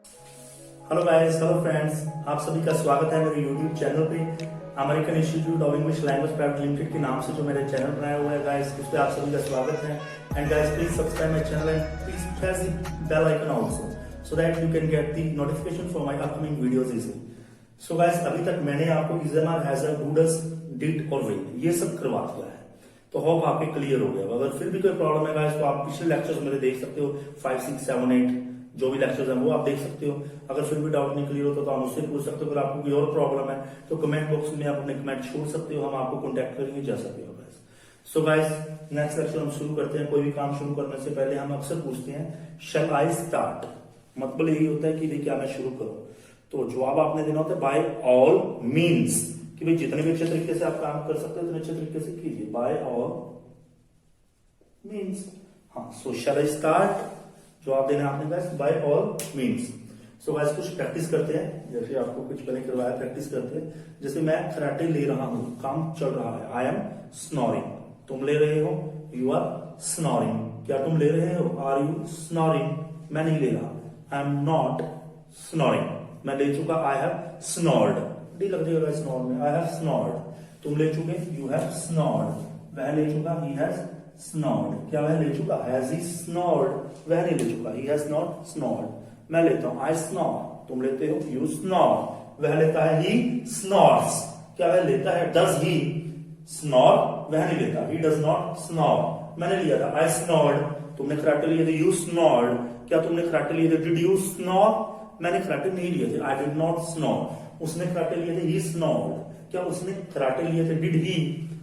Hello guys, hello friends, आप सभी का स्वागत है मेरे यूट्यूब चैनल पे। American institute of English language private limited के नाम से जो मेरे चैनल बनाया हुआ है गाइस, उस पे आप सभी का स्वागत है। And guys, please subscribe my channel and please press the bell icon also so that you can get the notification for my upcoming videos easily. So guys, अभी तक मैंने आपको इजएमआर, हैजर, डूडल्स, डिड और विल ये सब करवा दिया है, तो होप आपके क्लियर हो गया। अगर फिर भी कोई प्रॉब्लम है गाइस, तो आप पिछले लेक्चर्स मेरे देख सकते हो, 5, 6, 7, 8 जो भी लेक्चर्स हैं वो आप देख सकते हो। अगर फिर भी डाउट नहीं क्लियर होता तो आप मुझसे पूछ सकते हो। अगर आपको कोई और प्रॉब्लम है तो कमेंट बॉक्स में आप अपने कमेंट छोड़ सकते हो, हम आपको कॉन्टेक्ट करेंगे जैसा भी होगा। सो गाइस, नेक्स्ट लेक्चर हम शुरू करते हैं। कोई भी काम शुरू करने से पहले हम अक्सर पूछते हैं शैल आई स्टार्ट, मतलब यही होता है कि भाई क्या मैं शुरू करूं। तो जवाब आपने देना होता है बाय ऑल मीन्स, कि भाई जितने भी अच्छे तरीके से आप काम कर सकते हो उतने अच्छे तरीके से कीजिए, बाय ऑल मीन्स। हाँ, सो शैल आई स्टार्ट, जवाब देना आपने guys by all means. So guys, कुछ प्रैक्टिस करते हैं, जैसे आपको कुछ पहले करवाया, प्रैक्टिस करते हैं। जैसे मैं कराटे ले रहा हूं, काम चल रहा है, आई एम स्नोरिंग, तुम ले रहे हो, यू आर स्नोरिंग, क्या तुम ले रहे हो, आर यू स्नोरिंग, मैं नहीं ले रहा, आई एम नॉट स्नोरिंग, मैं ले चुका, आई हैव स्नोर्ड, डी लग जाएगा स्नोर में, आई हैव स्नोर्ड, तुम ले चुके, यू हैव स्नोर्ड, वह ले चुका, ही हैज स्नोर्ड, क्या वह ले चुका, हैज ही स्नोर्ड, वह नहीं ले चुका, ही हैज नॉट स्नोर्ड, मैं लेता हूं, आई स्नोर, तुम लेते हो, यू स्नोर, वह लेता है, ही स्नोर्स, क्या वह लेता है, डज ही स्नोर, वह नहीं लेता, ही डज नॉट स्नोर, मैंने लिया था, आई स्नोर्ड, तुमने खराटे लिए थे, यू स्नोर्ड, क्या तुमने खराटे लिए थे, डिड यू स्नोर, मैंने खराटे नहीं लिए थे, आई डिड नॉट स्नोर, उसने खराटे लिए थे, ही स्नोर्ड, क्या उसने खराटे लिए थे, डिड ही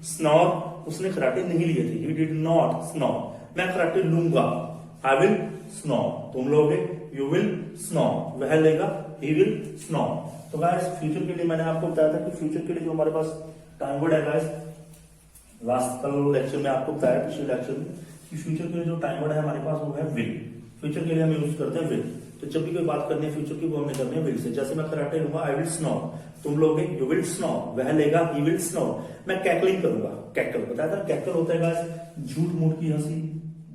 स्नोर, उसने खराटे नहीं लिए थे, ही डिड नॉट स्नोर, मैं खराटे लूंगा, आई विल स्नोर, तुम लोगे, यू विल स्नोर, वह लेगा, ही विल स्नोर। तो गाइस, फ्यूचर के लिए मैंने आपको बताया था कि फ्यूचर के लिए जो हमारे पास टाइम वर्ड है गाइस, लास्ट कल लेक्चर में आपको बताया, पिछले लेक्चर में, कि फ्यूचर के लिए जो टाइम वर्ड है हमारे पास वो है विल। फ्यूचर के लिए हम यूज करते हैं विल। तो जब भी कोई बात करनी है फ्यूचर की, वो हमने करनी है विल से। जैसे मैं कराटे लूंगा, आई विल स्नोर, तुम लोगे, यू विल स्नोर, वह लेगा, ही विल स्नोर, मैं कैकलिंग करूंगा, कैकल बताया था, कैकल होता है गाइस झूठ मूठ की हंसी,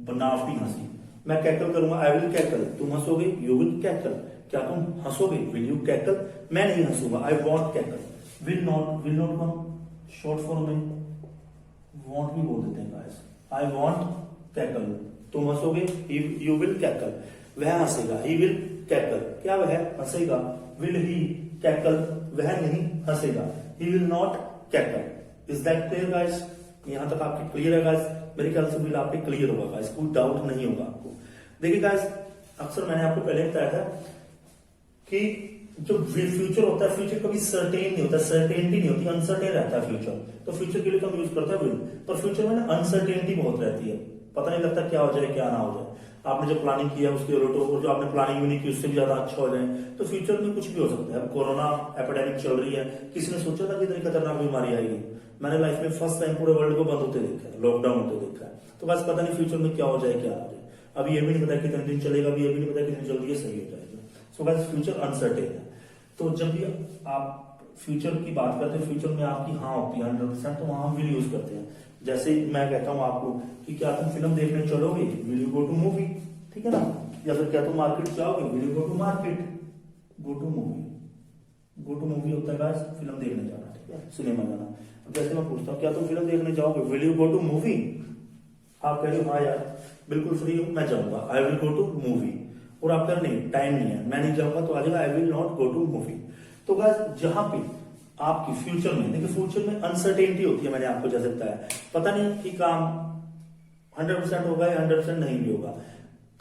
बनावटी हंसी, मैं कैकल करूंगा, आई विल कैकल, तुम हंसोगे, यू विल कैकल, क्या तुम हंसोगे, विल यू कैकल, मैं नहीं हंसूंगा, I won't cackle, will not कम शॉर्ट फॉर्म में वॉन्ट भी बोल देते हैं गाइस, आई वॉन्ट कैकल, तुम हंसोगे, यू विल कैकल, वह हंसेगा, ही विल कैकल, क्या वह हंसेगा, विल ही कैकल, वह नहीं हंसेगा, he will not cackle. Is that clear guys? यहां तक आपके क्लियर है गाइस? मेरे ख्याल से विल आपके क्लियर होगा गाइस, कोई डाउट नहीं होगा आपको। देखिए गाइस, अक्सर मैंने आपको पहले बताया था कि जो फ्यूचर होता है, फ्यूचर कभी सर्टेन नहीं होता, सर्टेनिटी नहीं होती, अनसर्टेन रहता है फ्यूचर। तो फ्यूचर के लिए तो हम यूज करते हैं विल, पर फ्यूचर में ना अनसर्टेनिटी बहुत रहती है, पता नहीं लगता क्या हो जाए क्या ना हो जाए। आपने जो प्लानिंग किया उसके उलट हो, जो आपने प्लानिंग भी नहीं की उससे भी ज्यादा अच्छा हो जाए, तो फ्यूचर में कुछ भी हो सकता है। अब कोरोना एपिडेमिक चल रही है, किसी ने सोचा था कि इतनी खतरनाक बीमारी आएगी? मैंने लाइफ में फर्स्ट टाइम पूरे वर्ल्ड को बंद होते देखा है, लॉकडाउन होते देखा है। तो बस पता नहीं फ्यूचर में क्या हो जाए क्या हो जाए, अभी ये भी नहीं पता कितने दिन चलेगा, अभी ये भी नहीं पता कितनी जल्दी ये सही हो जाएगा। सो गाइस, फ्यूचर अनसर्टेन है। तो जब भी आप फ्यूचर की बात करते हैं, फ्यूचर में आपकी हाँ होती है 100%, तो वहां हम विल यूज करते हैं। जैसे मैं कहता हूं आपको कि क्या तुम फिल्म देखने चलोगे, will you go to movie, ठीक है ना? या फिर क्या तुम मार्केट जाओगे, will you go to market, go to movie. Go to movie होता है गाइस फिल्म देखने जाना, ठीक है, सिनेमा जाना। अब जैसे मैं पूछता हूँ क्या तुम फिल्म देखने जाओगे, will you go to movie, आप कह रहे हो हाँ यार बिल्कुल फ्री हूं, मैं जाऊंगा, I will go to movie. और आप कह रहे नहीं टाइम नहीं है, मैं नहीं जाऊंगा, तो आ जाएगा I will not go to movie. तो गाइस, जहां पे आपकी फ्यूचर में, देखिए फ्यूचर में अनसर्टेनिटी होती है, मैंने आपको जैसे बताया, पता नहीं कि काम 100% होगा या 100% नहीं भी होगा।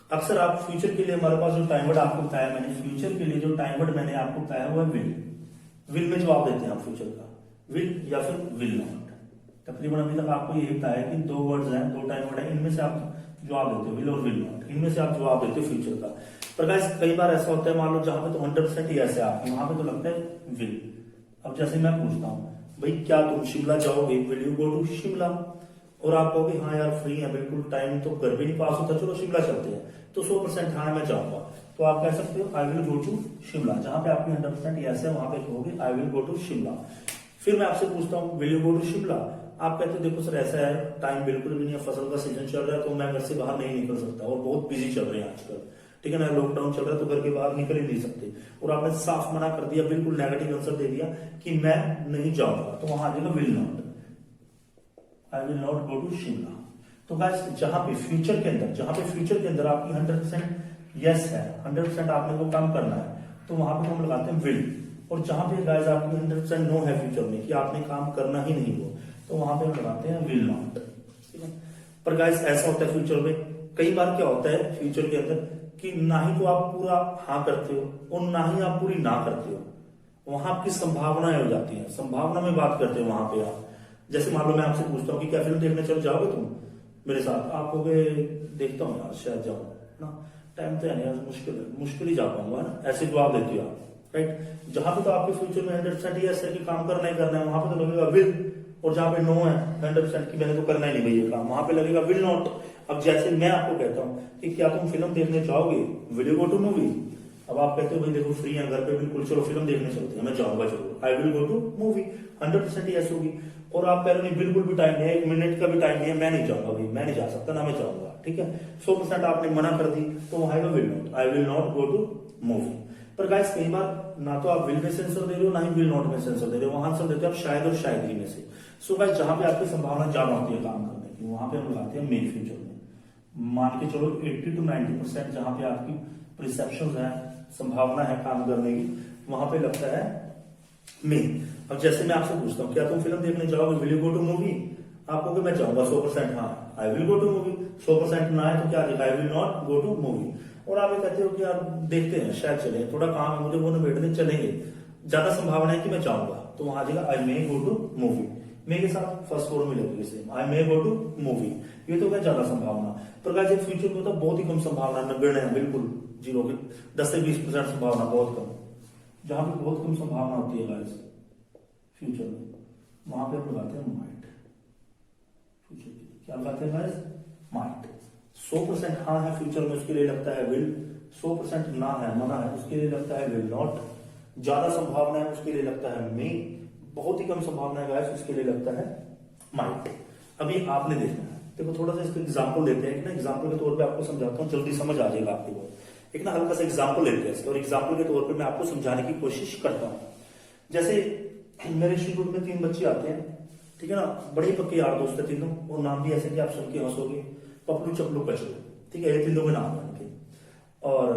अक्सर आप फ्यूचर के लिए, हमारे पास जो टाइम वर्ड आपको बताया मैंने, फ्यूचर के लिए जो टाइम वर्ड मैंने आपको बताया हुआ है विल। विल में जवाब देते हैं आप फ्यूचर का, विल या फिर विल नॉट। तकरीबन अभी तक आपको ये बताया कि दो वर्ड्स हैं, दो टाइम वर्ड है, इनमें से आप जवाब देते हो, विल और विल नॉट, इनमें से आप जवाब देते हो फ्यूचर का। पर गाइस, कई बार ऐसा होता है, मान लो जहां पे तो 100% ही ऐसे आपकी, वहां पे तो लगता है विल। अब जैसे मैं पूछता हूं भाई क्या तुम शिमला जाओगे, will you go to Shimla, और आप कहोगे हाँ यार फ्री है बिल्कुल, टाइम तो घर भी नहीं पास होता, चलो शिमला चलते हैं, तो 100% हाँ मैं जाऊंगा, तो आप कह सकते हो I will go to Shimla. जहां पे आपकी 100% यस है, वहां पे कहोगे I will go to Shimla. फिर मैं आपसे पूछता हूँ will you go to Shimla, आप कहते हो देखो सर ऐसा है, टाइम बिल्कुल भी नहीं है, फसल का सीजन चल रहा है, तो मैं घर से बाहर नहीं निकल सकता और बहुत बिजी चल रहे हैं आजकल, ठीक है ना, लॉकडाउन चल रहा है तो घर के बाहर निकल ही नहीं सकते, और आपने साफ मना कर दिया, बिल्कुल नेगेटिव आंसर दे दिया कि मैं नहीं जाऊंगा, तो वहां आ जाएगा will not, I will not go to Shimla. तो गाइस जहां पे फ्यूचर के अंदर आपकी 100% यस है, 100% आपने वो काम करना है, तो वहां पे हम लगाते हैं विल। और जहां पे गाइस आपकी 100% नो है फ्यूचर में कि आपने काम करना ही नहीं हो, तो वहां पे हम लगाते हैं विल नॉट, ठीक है। पर गाइस ऐसा होता है फ्यूचर में, कई बार क्या होता है फ्यूचर के अंदर कि ना ही तो आप पूरा हाँ करते हो और ना ही आप पूरी ना करते हो, वहां आपकी संभावनाएं हो जाती है, संभावना में बात करते हो वहां पे आप। जैसे मान लो मैं आपसे पूछता हूँ कि क्या फिल्म देखने चल जाओगे तुम मेरे साथ, आप कहोगे देखता हूँ यार शायद जाऊँ ना, टाइम तो है नहीं यार, मुश्किल ही जा पाऊंगा ना, ऐसे जवाब देते हो आप, राइट। जहां पे तो आपके फ्यूचर में 100% यस है कि काम करना ही करना है, वहां पे तो लगेगा विल, और जहां पे नो है 100% कि मैंने तो करना ही नहीं भैया काम, वहां पे लगेगा विल नॉट। अब जैसे मैं आपको कहता हूँ कि क्या तुम फिल्म देखने जाओगे, will you go to movie, अब आप कहते हो भाई देखो फ्री है घर पे, बिल्कुल चलो फिल्म देखने चलते हैं, मैं जाऊंगा जरूर, I will go to movie, 100% yes होगी। और आप कह रहे नहीं बिल्कुल भी टाइम नहीं है, 1 मिनट का भी टाइम नहीं है, मैं नहीं जाऊंगा भाई, मैं नहीं जा सकता ना मैं जाऊंगा, ठीक है, 100% आपने मना कर दी, तो वहां आएगा will not, I will not go to movie. पर गाइस कई बार ना तो आप विल में सेंसर दे रहे हो ना ही विल नॉट में सेंसर दे रहे हो, वहां आंसर देते हो आप शायद और शायद ही में से। सो गाइस जहां पे आपकी संभावना ज्यादा होती है काम करने की, वहां पे हम लगाते हैं मेन फ्यूचर में। मान के चलो 80 to 90% जहां पे आपकी प्रिसेप्शन है, संभावना है काम करने की, वहां पे लगता है मेन। अब जैसे मैं आपसे पूछता हूँ क्या तुम फिल्म देखने जाओगे, will you go to movie, आप कहोगे मैं जाऊंगा 100% हाँ, I will go to movie, 100% ना है तो क्या I will not go to movie. और आप ये कहते हो कि यार देखते हैं शायद चले, थोड़ा काम है मुझे वो निबेड़ने चलेंगे, ज्यादा संभावना है कि मैं जाऊंगा, तो वहां आ जाएगा आई मे गो टू मूवी, मे के साथ फर्स्ट फोर में लगेगी same, I may go to movie, ये तो क्या ज्यादा संभावना। पर गाइस एक फ्यूचर में तो बहुत ही कम संभावना, 90 है बिल्कुल जीरो के 10 से 20% संभावना, बहुत कम। जहां पे बहुत कम संभावना होती है गाइस फ्यूचर में, वहां पे हम लगाते हैं माइट, फ्यूचर के लिए क्या लगाते हैं गाइस, माइट। 100% हाँ है फ्यूचर में, उसके लिए लगता है विल, 100% ना है मना है, उसके लिए लगता है विल नॉट, ज्यादा संभावना है उसके लिए लगता है मे, बहुत ही कम संभावना है गाइस उसके लिए लगता है माइट। अभी आपने देखना है, देखो थोड़ा सा इसको एग्जाम्पल लेते हैं, ना एग्जाम्पल के तौर पे आपको समझाता हूँ, जल्दी समझ आ जाएगा आपको। एक ना हल्का सा एग्जाम्पल लेते हैं इसके, और एग्जाम्पल के तौर पे मैं आपको समझाने की कोशिश करता हूँ। जैसे मेरे इंस्टीट्यूट में 3 बच्चे आते हैं, ठीक है ना, बड़े पक्के यार दोस्त है तीनों, और नाम भी ऐसे कि आप सुन के हंसोगे, पपलू चपलू कचलू, ठीक है, ये तीनों के नाम है उनके, और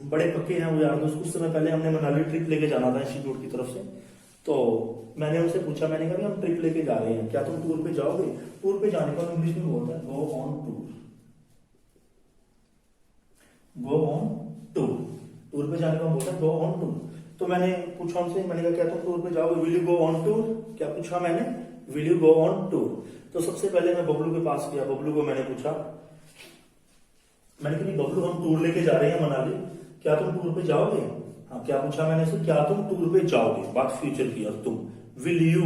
बड़े पक्के हैं वो यार दोस्त। कुछ समय पहले हमने मनाली ट्रिप लेके जाना था इंस्टीट्यूट की तरफ से, तो मैंने उनसे पूछा, मैंने कहा हम ट्रिप लेके जा रहे हैं, क्या तुम टूर पे जाओगे। टूर पे जाने का इंग्लिश में बोलता है गो on tour, go on tour, tour पे जाने का बोलता है गो ऑन टूर। तो मैंने पूछा उनसे, मैंने कहा क्या तुम टूर पे जाओगे, will you go on tour, क्या पूछा मैंने, will you go on tour. तो सबसे पहले मैं बबलू के पास गया, बबलू को मैंने पूछा, मैंने कहा बबलू हम टूर लेके जा रहे हैं मनाली, क्या तुम टूर पे जाओगे। हाँ, क्या पूछा मैंने से, क्या तुम टूर पे जाओगे, बात फ्यूचर की, और तुम will you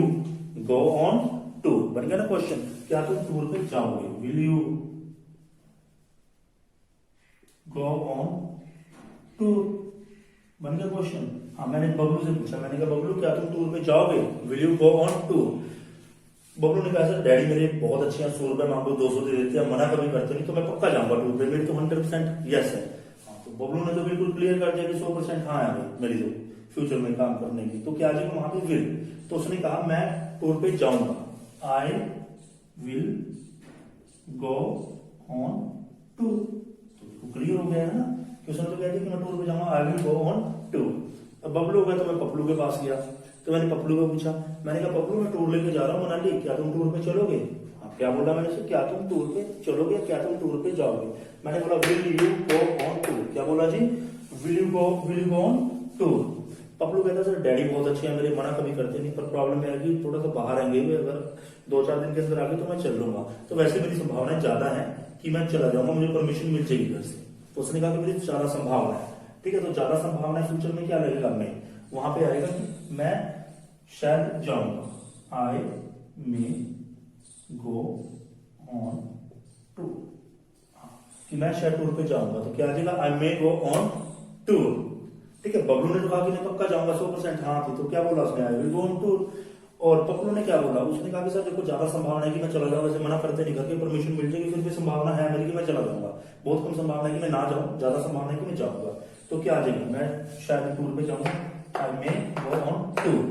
go on tour, बन गया ना क्वेश्चन, क्या तुम टूर पे जाओगे, will you go on tour, बन गया क्वेश्चन। हाँ, मैंने बबलू से पूछा, मैंने कहा बबलू क्या तुम टूर पे जाओगे, will you go on tour. Bablu ने कहा सर डैडी मेरे बहुत अच्छे हैं, 100 रुपए मांगो 200 दे देते हैं, मना कभी करते नहीं, तो मैं पक्का जाऊंगा टूर पे, मेरी तो 100% यस है। तो बबलू ने तो बिल्कुल क्लियर कर दिया कि 100% हाँ है मेरी तो फ्यूचर में काम करने की, तो क्या आ जाएगा वहां पे विल। तो उसने कहा मैं टूर पे जाऊंगा, I will go on tour, तो क्लियर हो गया है ना, कि उसने तो कह दिया कि मैं टूर पे जाऊंगा, I will go on tour. अब बबलू हो गया तो मैं पपलू के पास गया, तो मैंने पपलू को पूछा, मैंने कहा पपलू मैं टूर लेके जा रहा हूँ मनाली, क्या तुम टूर पे चलोगे। क्या बोला मैंने से, क्या तुम टूर पे चलोगे, क्या तुम टूर पे जाओगे। मैंने बोला will you go on tour, क्या बोला जी, will you go on tour. Paplu कहता सर डैडी बहुत अच्छे हैं मेरे, मना कभी करते नहीं, पर प्रॉब्लम है कि थोड़ा सा बाहर आएंगे, अगर 2-4 दिन के अंदर आगे तो मैं चल लूंगा, तो वैसे मेरी संभावना ज्यादा है कि मैं चला जाऊंगा, मुझे परमिशन मिल जाएगी घर से। तो उसने कहा कि मेरी ज्यादा संभावना है, ठीक है, तो ज्यादा संभावना है फ्यूचर में क्या लगेगा, मैं वहां पे आएगा कि मैं शायद जाऊंगा, आई मे गो ऑन टूर, कि मैं शायद टूर पे जाऊंगा, तो क्या आ जाएगा आई मे गो ऑन टूर, ठीक है। बबलू ने तो कहा कि मैं पक्का जाऊंगा 100% हाँ थी, तो क्या बोला उसने, आई विल गो ऑन टूर। और पप्पू ने क्या बोला, उसने कहा कि सर देखो ज्यादा संभावना है कि मैं चला जाऊँ, वैसे मना करते नहीं, घर की परमिशन मिल जाएगी, फिर भी संभावना है मेरी कि मैं चला जाऊंगा, बहुत कम संभावना है कि मैं ना जाऊँ, ज्यादा संभावना है कि मैं जाऊंगा। तो क्या आ जाएगा, मैं शायद टूर पे जाऊंगा, आई may go on tour.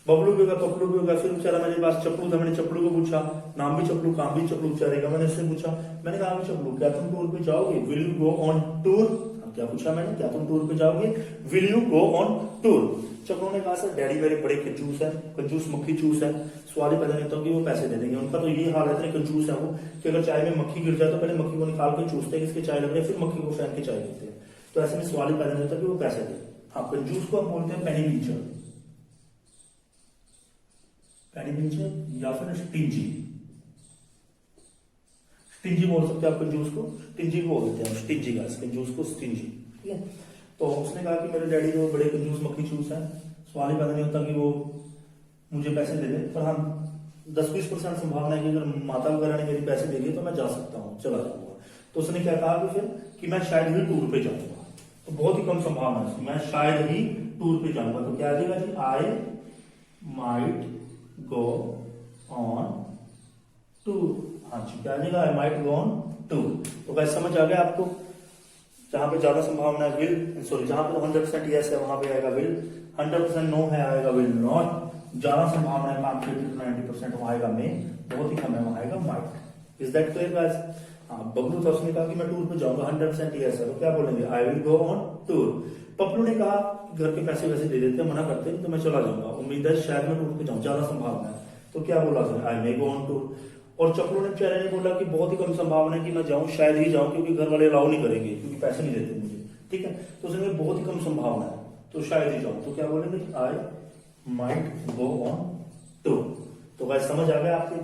Bablu भी होगा, पपलू भी होगा, फिर बेचारा मेरे पास चप्पू था, मैंने चप्पू को पूछा, नाम भी चप्पू काम भी चप्पू बेचारेगा, मैंने उससे पूछा, मैंने कहा चप्पू क्या तुम टूर पे जाओगे, will you go on tour, क्या पूछा मैंने, क्या तुम टूर पे जाओगे, will you go on tour. चप्पू ने कहा सर डैडी मेरे बड़े कंजूस है, कंजूस मक्खी चूस है, सवाल ही पैदा नहीं होता कि वो पैसे दे देंगे, उनका तो ये हाल है, इतने कंजूस है वो कि अगर चाय में मक्खी गिर जाए तो पहले मक्खी को निकाल के चूसते हैं, किसके चाय लग रहे हैं, फिर मक्खी को फेंक के चाय पीते हैं, तो ऐसे में सवाल ही पैदा नहीं होता कि वो पैसे दे। हाँ, कंजूस को हम बोलते हैं पेनी पिंचर, पेनी पिंचर या फिर स्टिंजी, स्टिंजी बोल सकते हैं आप कंजूस को, स्टिंजी बोल देते हैं स्टिंजी का, कंजूस को स्टिंजी, ठीक है। तो उसने कहा कि मेरे डैडी जो बड़े कंजूस मक्खी चूस है, सवाल ही पैदा नहीं होता कि वो मुझे पैसे दे दे, पर हाँ 10-20% संभावना है कि अगर माता वगैरह ने मेरी पैसे दे दिए तो मैं जा सकता हूँ, चला जाऊंगा। तो उसने क्या कहा कि फिर कि मैं शायद ही टूर पे जाऊंगा, तो बहुत ही कम संभावना है मैं शायद ही टूर पे जाऊंगा, तो क्या आ जाएगा जी, I might go on tour. हाँ जी, क्या आ जाएगा, I might go on tour. तो वैसे समझ आ गया आपको, जहां पे ज्यादा संभावना है विल, सॉरी जहां पे 100% यस है वहां पे आएगा विल, 100% नो है आएगा विल नॉट, ज्यादा संभावना है काम की 90% वहां आएगा मे, बहुत ही कम है वहां आएगा might. Is that clear guys? हाँ, बबलू तो उसने कहा कि मैं टूर पे जाऊंगा, 100% यस है, तो क्या बोलेंगे, आई will go on tour. Pappu ने कहा घर के पैसे वैसे दे देते, मना करते हैं तो मैं चला जाऊंगा, उम्मीद है शायद मैं टूर पे जाऊं, ज्यादा संभावना है, तो क्या बोला उसने, आई मे गो ऑन टूर। और चपलू ने बेचारे ने बोला कि बहुत ही कम संभावना है कि मैं जाऊं, शायद ही जाऊं, क्योंकि घर वाले अलाउ नहीं करेंगे, क्योंकि पैसे नहीं देते मुझे, ठीक है। तो उसने बहुत ही कम संभावना है तो शायद ही जाऊं, तो क्या बोलेंगे, I might go on to. तो वैसे समझ आ गया आपके,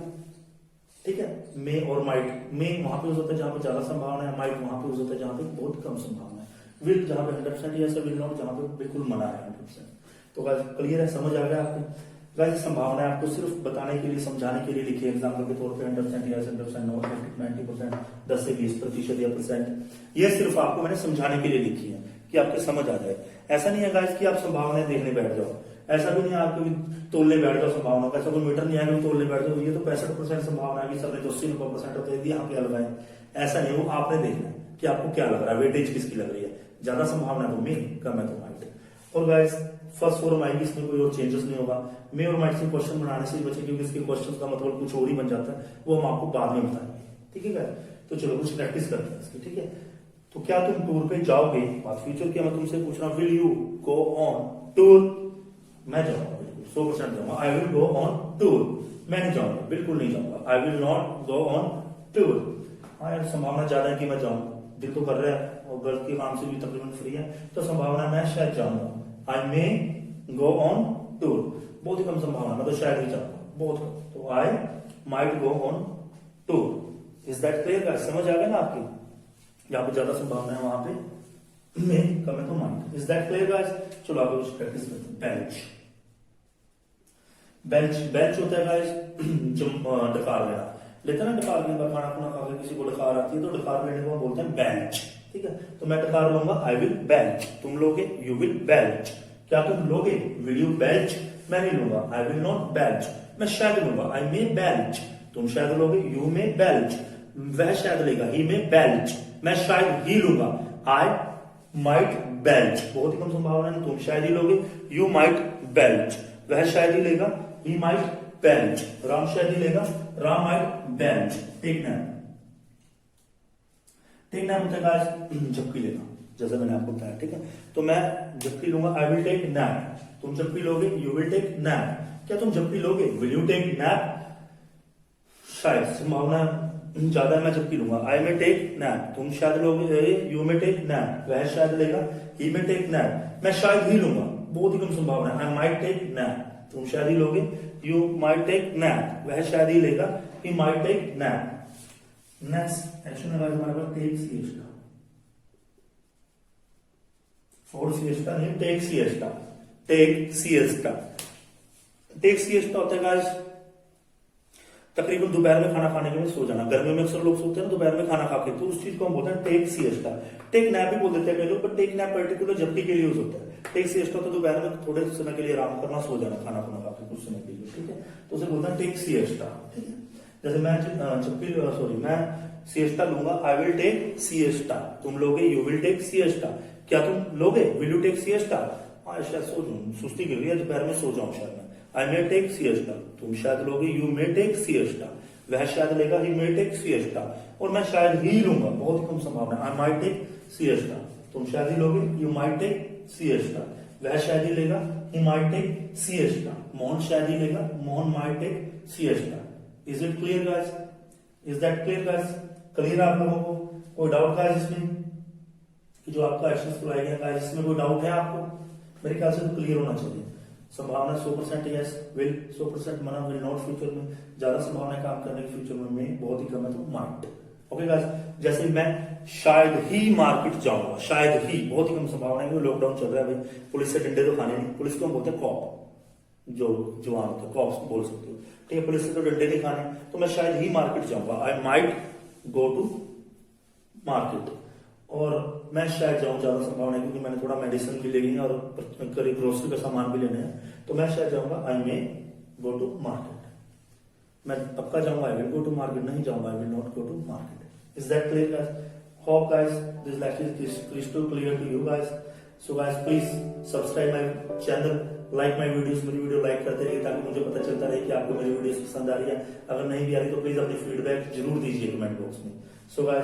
ठीक है। मे और माइट, मे वहां पे यूज होता है जहां पे ज्यादा संभावना है, माइट वहां पे यूज होता है जहां पे बहुत कम संभावना है, विल जहां पे 100% यस है, विल नॉट जहां पे बिल्कुल मना है 100%। तो वैसे क्लियर है, समझ आ गया आपको। वैसे संभावना है आपको सिर्फ बताने के लिए, समझाने के लिए लिखी है, एग्जाम्पल के तौर पे 100% यस, 100% नो, 90%, 10 से 20% या %, ये सिर्फ आपको मैंने समझाने के लिए लिखी है कि आपको समझ आ जाए। ऐसा नहीं है गाइस कि आप संभावनाएं देखने बैठ जाओ, ऐसा भी नहीं है आपको तोलने बैठ जाओ संभावना का, ऐसा कोई मीटर नहीं आएगा तोलने बैठ जाओ, ये तो 65% संभावना है कि सर ने 80-90% दे दिया, आप क्या लगाए, ऐसा नहीं, वो आपने देखना है कि आपको क्या लग रहा है, वेटेज किसकी लग रही है, ज्यादा संभावना है तो मे, कम है तो माइट। और गाइस फर्स्ट फॉर्म आएगी, इसमें कोई और चेंजेस नहीं होगा, मे और माइट से क्वेश्चन बनाने से बचे, क्योंकि इसके क्वेश्चन का मतलब कुछ और ही बन जाता है, वो हम आपको बाद में बताएंगे, ठीक है गाइस। तो चलो कुछ प्रैक्टिस करते हैं इसकी, ठीक है। तो क्या तुम टूर पे जाओगे, बात फ्यूचर की, मैं तुमसे पूछ रहा हूँ, will you go on tour, मैं जाऊंगा बिल्कुल 100% जाऊंगा, I will go on tour, मैं नहीं जाऊंगा, बिल्कुल नहीं जाऊंगा, I will not go on tour. हाँ यार, संभावना ज्यादा है कि मैं जाऊं, दिल तो कर रहा है और घर के काम से भी तकरीबन फ्री है, तो संभावना मैं शायद जाऊंगा, आई मे गो ऑन टूर, बहुत ही कम संभावना, मैं तो शायद ही जाऊंगा, बहुत कम, तो आई might go on tour. Is that clear? समझ आ गया ना आपकी, जहां पे ज्यादा संभावना है वहां पे मे, कम है तो might. Is that clear guys? चलो आगे कुछ प्रैक्टिस करते हैं। बेंच, बेंच, बेंच होता है गाइस डकार लेना, लेते ना डकार के बाद खाना खुना खा के किसी को डकार आती है तो डकार लेने को बोलते हैं बेंच, ठीक है। तो मैं डकार लूंगा, आई विल बेंच, तुम लोगे, यू विल बेंच। क्या तुम लोगे, विल यू बेंच, मैं नहीं लूंगा, आई विल नॉट बेंच, मैं शायद लूंगा, आई मे बेंच, तुम शायद लोगे, यू मे बेंच, वह शायद लेगा, ही मे बेंच, मैं शायद ही लूंगा, आई माइट बेंच, बहुत ही कम संभावना है, तुम शायद ही लोगे, यू माइट बेंच, वह शायद ही लेगा, ही माइट बेंच, राम शायद ही लेगा, Ram might bench. Take nap, take nap होता है झपकी लेना, जैसे मैंने आपको बताया, ठीक है। तो मैं झपकी लूंगा, आई विल टेक नैप, तुम झपकी लोगे, यू विल टेक नैप। क्या तुम झपकी लोगे, विल यू टेक नैप, शायद संभावना ज्यादा है मैं झपकी लूंगा, आई में टेक नैप, तुम शायद लोगे, यू में टेक नैप, वह शायद लेगा, ही में टेक नैप, मैं शायद ही लूंगा, बहुत ही कम संभावना है, आई माइट टेक नैप, तुम शायद ही लोगे, यू माइट टेक नैप, वह शायद ही लेगा, he might take nap. Next action है हमारे पास टेक सिएस्टा, फॉर सिएस्टा नहीं, take siesta, take siesta. Take siesta होता है गाइस तकरीबन दोपहर में खाना खाने के बाद सो जाना। गर्मियों में अक्सर लोग सोते हैं ना दोपहर में खाना खा के, तो उस चीज को हम बोलते हैं टेक सिएस्टा। टेक नैप भी बोल देते हैं कई लोग, पर टेक नैप पर्टिकुलर झपकी के लिए यूज होता है। टेक सिएस्टा तो दोपहर में थोड़े समय के लिए आराम करना, सो जाना खाना खुना खा के कुछ समय के लिए, ठीक है, तो उसे बोलते हैं टेक सिएस्टा, ठीक है। जैसे मैं मैं सिएस्टा लूंगा, आई विल टेक सिएस्टा। तुम लोगे, यू विल टेक सिएस्टा। क्या तुम लोगे, विल यू टेक सिएस्टा? हाँ शायद सो जाऊं, सुस्ती गिर रही है, दोपहर में सो जाऊं शायद मैं। आई मे टेक सिएस्टा, तुम शायद लोगे, यू मे टेक सिएस्टा। वह शायद लेगा, ही मे टेक सिएस्टा। और मैं शायद ही लूंगा, बहुत ही कम संभावना, आई माइट टेक सिएस्टा। तुम शायद ही लोगे, यू माइट टेक सिएस्टा। वह शायद ही लेगा, he might take siesta. Mohan शायद ही लेगा, Mohan might take siesta. Is it clear guys? Is that clear guys? Clear आप लोगों को? कोई डाउट गाइस इसमें कि जो आपका एक्शन बुलाया गया गाइस, इसमें कोई डाउट है आपको? मेरे ख्याल से तो क्लियर होना चाहिए। संभावना 100% यस, विल 100% मना, विल नॉट फ्यूचर में ज्यादा संभावना है काम करने की, फ्यूचर में बहुत ही कम है, तो माइट। ओके गाइस, जैसे मैं शायद ही मार्केट जाऊंगा, शायद ही, बहुत ही कम संभावना है, लॉकडाउन चल रहा है भाई, पुलिस से डंडे तो खाने नहीं, पुलिस को हम बोलते हैं कॉप, जो जवान होते हैं, कॉप्स बोल सकते हो, ठीक है, पुलिस से तो डंडे नहीं खाने, तो मैं शायद ही मार्केट जाऊंगा, I might go to market. और मैं शायद जाऊं, ज्यादा संभावना है क्योंकि मैंने थोड़ा मेडिसिन भी लेनी है और करीब ग्रोसरी का सामान भी लेना है, तो मैं शायद जाऊंगा, आई मे गो टू मार्केट। मैं पक्का जाऊंगा, I will go to market, नहीं जाऊंगा, I will not go to market. Is that clear guys? Hope guys this lecture is crystal clear to you guys. So guys please subscribe my channel, like my videos, मेरी video like करते रहिए ताकि मुझे पता चलता रहे कि आपको मेरी वीडियोस पसंद आ रही है। अगर नहीं भी आ रही तो प्लीज अपनी फीडबैक जरूर दीजिए कमेंट बॉक्स में। So guys